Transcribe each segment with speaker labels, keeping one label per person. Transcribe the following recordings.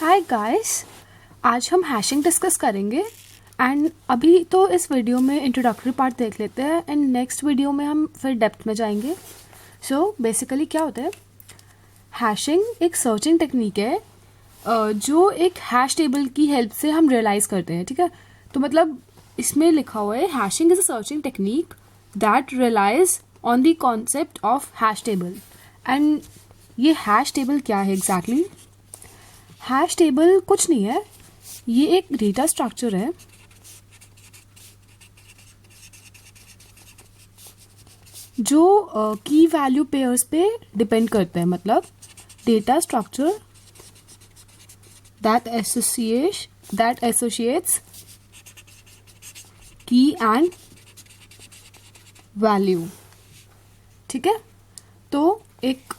Speaker 1: Hi guys, आज हम hashing discuss करेंगे एंड अभी तो इस वीडियो में इंट्रोडक्टरी पार्ट देख लेते हैं एंड नेक्स्ट वीडियो में हम फिर डेप्थ में जाएंगे। सो बेसिकली क्या होता है, हैशिंग एक सर्चिंग टेक्निक है जो एक हैश टेबल की हेल्प से हम रियलाइज़ करते हैं। ठीक है, तो मतलब इसमें लिखा हुआ है hashing is a searching technique that relies on the concept of hash table. And ये हैश टेबल क्या है एग्जैक्टली? हैश टेबल कुछ नहीं है, ये एक डेटा स्ट्रक्चर है जो की वैल्यू पेयर्स पे डिपेंड करता है। मतलब डेटा स्ट्रक्चर दैट एसोसिएट्स की एंड वैल्यू। ठीक है, तो एक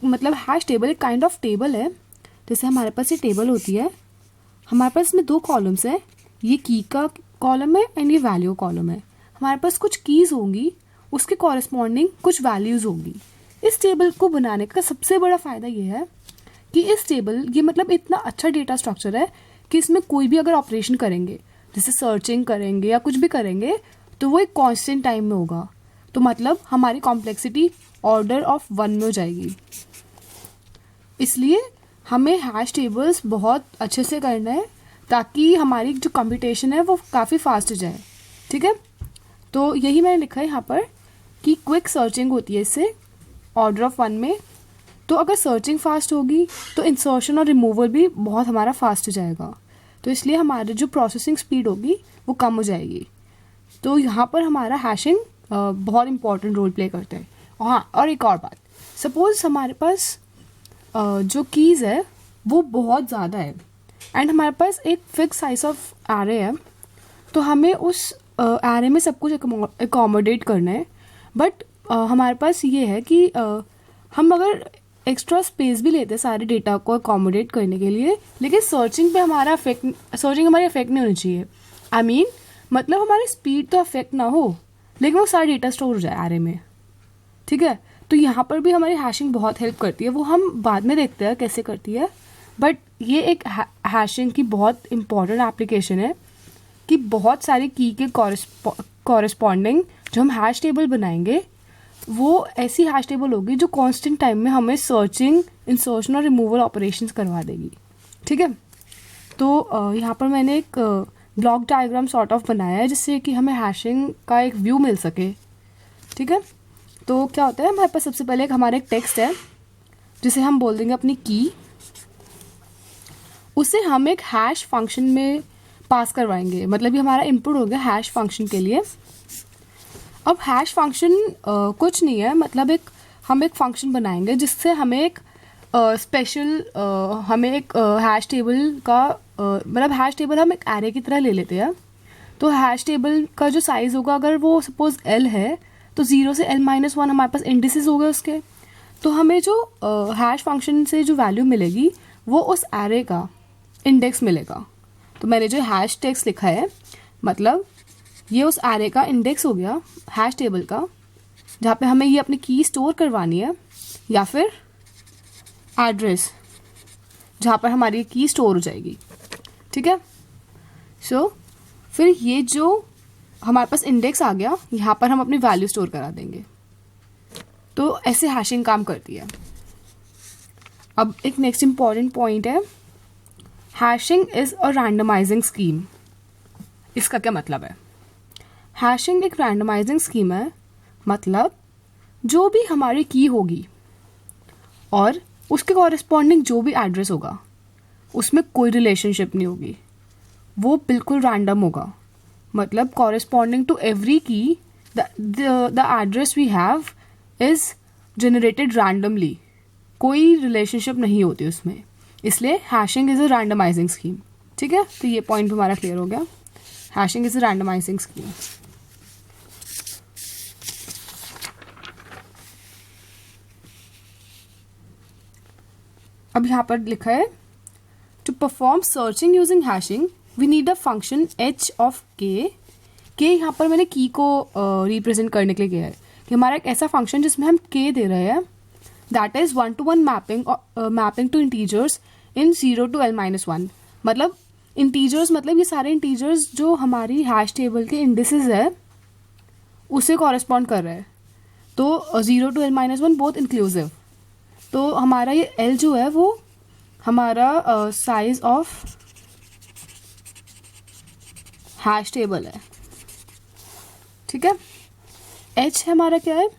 Speaker 1: मतलब हैश टेबल एक काइंड ऑफ टेबल है। जैसे हमारे पास ये टेबल होती है, हमारे पास इसमें दो कॉलम्स हैं, ये की का कॉलम है एंड ये वैल्यू कॉलम है। हमारे पास कुछ कीज होंगी, उसके कॉरेस्पॉन्डिंग कुछ वैल्यूज होंगी। इस टेबल को बनाने का सबसे बड़ा फायदा ये है कि इस टेबल ये मतलब इतना अच्छा डेटा स्ट्रक्चर है कि इसमें कोई भी अगर ऑपरेशन करेंगे, जैसे सर्चिंग करेंगे या कुछ भी करेंगे, तो वो एक कॉन्स्टेंट टाइम में होगा। तो मतलब हमारी कॉम्प्लेक्सिटी ऑर्डर ऑफ 1 में हो जाएगी। इसलिए हमें हैश टेबल्स बहुत अच्छे से करना है ताकि हमारी जो कंप्यूटेशन है वो काफ़ी फास्ट हो जाए। ठीक है, तो यही मैंने लिखा है यहाँ पर कि क्विक सर्चिंग होती है इससे ऑर्डर ऑफ 1 में। तो अगर सर्चिंग फास्ट होगी तो इंसर्शन और रिमूवल भी बहुत हमारा फास्ट हो जाएगा, तो इसलिए हमारी जो प्रोसेसिंग स्पीड होगी वो कम हो जाएगी। तो यहाँ पर हमारा हैशिंग बहुत इंपॉर्टेंट रोल प्ले करता है। हाँ, और एक और बात, सपोज हमारे पास जो कीज़ है वो बहुत ज़्यादा है एंड हमारे पास एक फिक्स साइज ऑफ एरे है, तो हमें उस एरे में सब कुछ एकोमोडेट करना है। बट हमारे पास ये है कि हम अगर एक्स्ट्रा स्पेस भी लेते हैं सारे डेटा को एकोमोडेट करने के लिए, लेकिन सर्चिंग हमारी अफेक्ट नहीं होनी चाहिए। आई मीन मतलब हमारी स्पीड तो अफेक्ट ना हो, लेकिन वो सारा डेटा स्टोर हो जाए एरे में। ठीक है, तो यहाँ पर भी हमारी हैशिंग बहुत हेल्प करती है, वो हम बाद में देखते हैं कैसे करती है। बट ये एक हैशिंग की बहुत इंपॉर्टेंट एप्लीकेशन है कि बहुत सारी की के कॉरेस्पॉन्डिंग जो हम हैश टेबल बनाएंगे वो ऐसी हैश टेबल होगी जो कांस्टेंट टाइम में हमें सर्चिंग, इंसर्शन और रिमूवल ऑपरेशंस करवा देगी। ठीक है, तो यहाँ पर मैंने एक ब्लॉक डायग्राम सॉर्ट ऑफ बनाया है जिससे कि हमें हैशिंग का एक व्यू मिल सके। ठीक है, तो क्या होता है, हमारे पास सबसे पहले हमारा एक टेक्स्ट है जिसे हम बोल देंगे अपनी की, उसे हम एक हैश फंक्शन में पास करवाएंगे। मतलब ये हमारा इनपुट हो गया हैश फंक्शन के लिए। अब हैश फंक्शन कुछ नहीं है, मतलब हम एक फंक्शन बनाएंगे जिससे हमें एक हमें एक हैश टेबल का मतलब हैश टेबल हम एक एरे की तरह ले लेते हैं। तो हैश टेबल का जो साइज़ होगा, अगर वो सपोज L है तो 0 से L-1 हमारे पास इंडिसेस हो गए उसके। तो हमें जो हैश फंक्शन से जो वैल्यू मिलेगी वो उस एरे का इंडेक्स मिलेगा। तो मैंने जो हैश टेक्स्ट लिखा है, मतलब ये उस एरे का इंडेक्स हो गया हैश टेबल का, जहाँ पे हमें ये अपनी की स्टोर करवानी है, या फिर एड्रेस जहाँ पर हमारी की स्टोर हो जाएगी। ठीक है, सो फिर ये जो हमारे पास इंडेक्स आ गया, यहाँ पर हम अपनी वैल्यू स्टोर करा देंगे। तो ऐसे हैशिंग काम करती है। अब एक नेक्स्ट इंपॉर्टेंट पॉइंट है, hashing is a randomising scheme. इसका क्या मतलब है? हैशिंग एक रैंडमाइजिंग स्कीम है, मतलब जो भी हमारी की होगी और उसके कॉरेस्पॉन्डिंग जो भी एड्रेस होगा उसमें कोई रिलेशनशिप नहीं होगी, वो बिल्कुल रैंडम होगा। मतलब corresponding to every key the address we have is generated randomly, कोई रिलेशनशिप नहीं होती उसमें, इसलिए hashing is a randomising scheme. ठीक है, तो ये पॉइंट हमारा क्लियर हो गया, hashing is a randomising scheme. अब यहाँ पर लिखा है to perform searching using hashing we need a function h of k। यहाँ पर मैंने की को रिप्रेजेंट करने के लिए किया है कि हमारा एक ऐसा फंक्शन जिसमें हम k दे रहे हैं, that is 1-to-1 mapping to integers in 0 to L-1, मतलब इंटीजर्स, मतलब ये सारे इंटीजर्स जो हमारी हैश टेबल के इंडिसेस है उसे कॉरेस्पॉन्ड कर रहे हैं। तो 0 to L-1 बोथ इंक्लूसिव। तो हमारा ये L जो है वो हमारा साइज ऑफ हैश टेबल है, ठीक है। H है हमारा क्या है,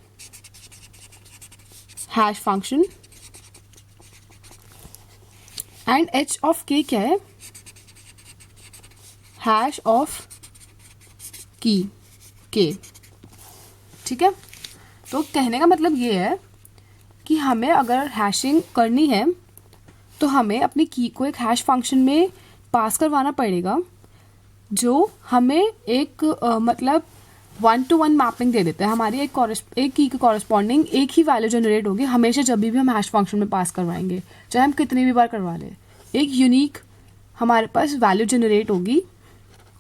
Speaker 1: hash function, and H of K क्या है, हैश ऑफ की K, ठीक है। तो कहने का मतलब ये है कि हमें अगर हैशिंग करनी है तो हमें अपनी की को एक हैश फंक्शन में पास करवाना पड़ेगा जो हमें एक मतलब 1-to-1 मैपिंग दे देता है। हमारी एक की के कॉरेस्पॉन्डिंग एक ही वैल्यू जनरेट होगी हमेशा जब भी हम हैश फंक्शन में पास करवाएंगे, चाहे हम कितनी भी बार करवा लें। एक यूनिक हमारे पास वैल्यू जनरेट होगी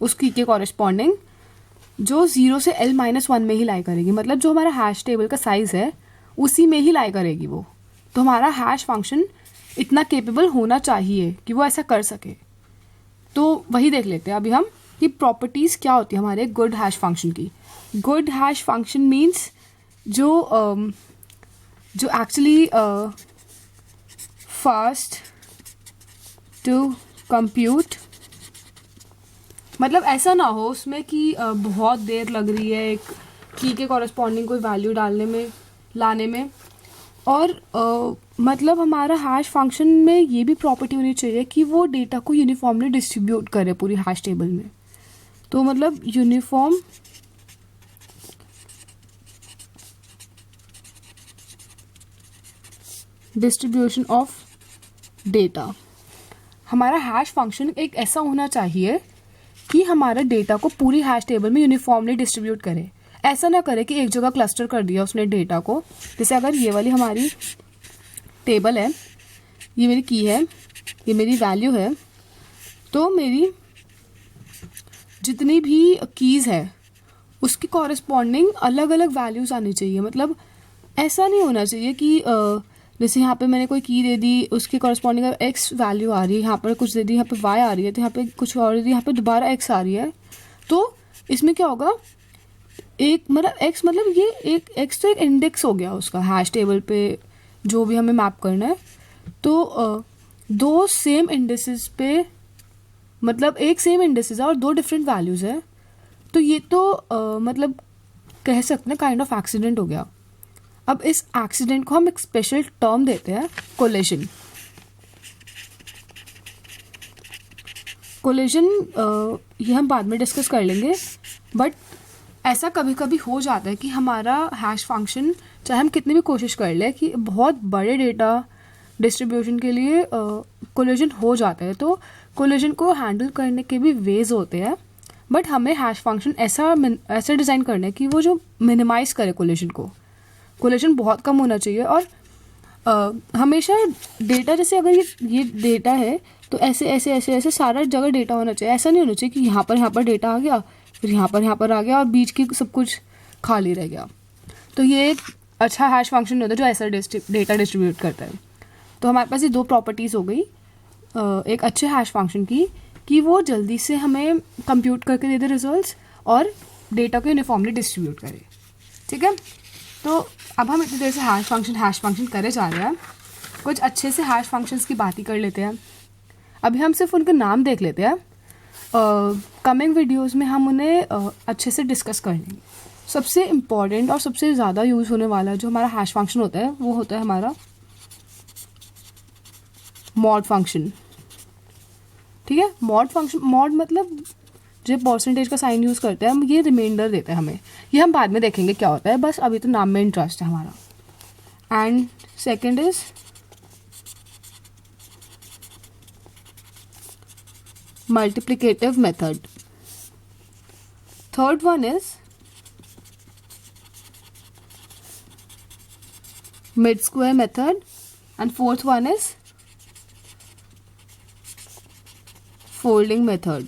Speaker 1: उस की के कॉरेस्पॉन्डिंग जो 0 से L-1 में ही लाई करेगी, मतलब जो हमारा हैश टेबल का साइज है उसी में ही लाई करेगी वो। तो हमारा हैश फंक्शन इतना केपेबल होना चाहिए कि वो ऐसा कर सके। तो वही देख लेते हैं अभी हम कि प्रॉपर्टीज़ क्या होती है हमारे गुड हैश फंक्शन की। गुड हैश फंक्शन मीन्स जो एक्चुअली फास्ट टू कंप्यूट, मतलब ऐसा ना हो उसमें कि बहुत देर लग रही है एक की के कॉरेस्पॉन्डिंग कोई वैल्यू डालने में, लाने में। और मतलब हमारा हैश फंक्शन में ये भी प्रॉपर्टी होनी चाहिए कि वो डेटा को यूनिफॉर्मली डिस्ट्रीब्यूट करे पूरी हैश टेबल में। तो मतलब यूनिफॉर्म डिस्ट्रीब्यूशन ऑफ डेटा। हमारा हैश फंक्शन एक ऐसा होना चाहिए कि हमारे डेटा को पूरी हैश टेबल में यूनिफॉर्मली डिस्ट्रीब्यूट करे। ऐसा ना करे कि एक जगह क्लस्टर कर दिया उसने डेटा को। जैसे अगर ये वाली हमारी टेबल है, ये मेरी की है, ये मेरी वैल्यू है, तो मेरी जितनी भी कीज़ है उसकी कॉरेस्पॉन्डिंग अलग अलग वैल्यूज़ आनी चाहिए। मतलब ऐसा नहीं होना चाहिए कि जैसे यहाँ पे मैंने कोई की दे दी, उसकी कॉरेस्पॉन्डिंग एक्स वैल्यू आ रही है, यहाँ पर कुछ दे दी, यहाँ पे वाई आ रही है, तो यहाँ पे कुछ और दे दी, यहाँ पे दोबारा एक्स आ रही है। तो इसमें क्या होगा, एक मतलब एक्स, मतलब ये एक एक्स तो एक इंडेक्स हो गया उसका हैश टेबल पे जो भी हमें मैप करना है। तो दो सेम इंडेसेस पे, मतलब एक सेम इंडेसेस है और दो डिफरेंट वैल्यूज़ है, तो ये तो मतलब कह सकते हैं काइंड ऑफ एक्सीडेंट हो गया। अब इस एक्सीडेंट को हम एक स्पेशल टर्म देते हैं, कोलिजन। कोलिजन ये हम बाद में डिस्कस कर लेंगे, बट ऐसा कभी कभी हो जाता है कि हमारा हैश फंक्शन, चाहे हम कितनी भी कोशिश कर ले, कि बहुत बड़े डेटा डिस्ट्रीब्यूशन के लिए कोलिजन हो जाता है। तो कोलिजन को हैंडल करने के भी वेज होते हैं, बट हमें हैश फंक्शन ऐसा डिज़ाइन करना है कि वो जो मिनिमाइज करे कोलिजन को। कोलिजन बहुत कम होना चाहिए। और हमेशा डेटा, जैसे अगर ये डेटा है तो ऐसे ऐसे ऐसे ऐसे सारा जगह डेटा होना चाहिए। ऐसा नहीं होना चाहिए कि यहाँ पर डेटा आ गया, फिर यहाँ पर आ गया और बीच की सब कुछ खाली रह गया। तो ये एक अच्छा हैश फंक्शन होता है जो ऐसा डेटा डिस्ट्रीब्यूट करता है। तो हमारे पास ये दो प्रॉपर्टीज़ हो गई एक अच्छे हैश फंक्शन की, कि वो जल्दी से हमें कंप्यूट करके दे दे रिजल्ट्स और डेटा को यूनिफॉर्मली डिस्ट्रीब्यूट करे, ठीक है। तो अब हम इतनी देर से हैश फंक्शन करे जा रहे हैं, कुछ अच्छे से हैश फंक्शंस की बात ही कर लेते हैं। अभी हम सिर्फ उनके नाम देख लेते हैं, कमिंग वीडियोस में हम उन्हें अच्छे से डिस्कस कर लेंगे। सबसे इम्पॉर्टेंट और सबसे ज़्यादा यूज़ होने वाला जो हमारा हैश फंक्शन होता है वो होता है हमारा मॉड फंक्शन, ठीक है। मॉड फंक्शन, मॉड मतलब जो परसेंटेज का साइन यूज़ करते हैं हम, ये रिमाइंडर देता है हमें। ये हम बाद में देखेंगे क्या होता है, बस अभी तो नाम में इंटरेस्ट है हमारा। And second is multiplicative method. Third one is mid square method, and fourth one is folding method.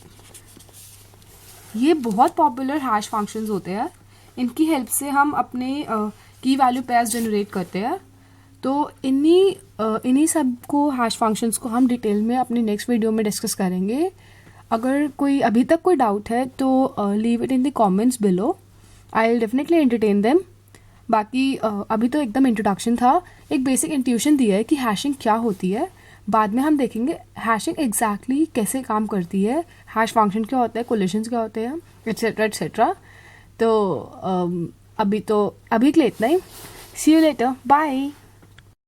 Speaker 1: ये बहुत पॉपुलर हैश फंक्शंस होते हैं। इनकी हेल्प से हम अपने की वैल्यू पेयर्स जनरेट करते हैं। तो इन्हीं सब को हैश फंक्शंस को हम डिटेल में अपने नेक्स्ट वीडियो में डिस्कस करेंगे. अगर कोई अभी तक कोई डाउट है तो leave it in the comments below. I will definitely entertain them. बाकी अभी तो एकदम इंट्रोडक्शन था, एक बेसिक इंट्यूशन दिया है कि हैशिंग क्या होती है. बाद में हम देखेंगे हैशिंग एग्जैक्टली कैसे काम करती है, हैश फंक्शन क्या होता है, कोलिशंस क्या होते हैं, एट्सेट्रा एट्सेट्रा. तो अभी के लिए इतना ही. सी यू लेटर. बाय.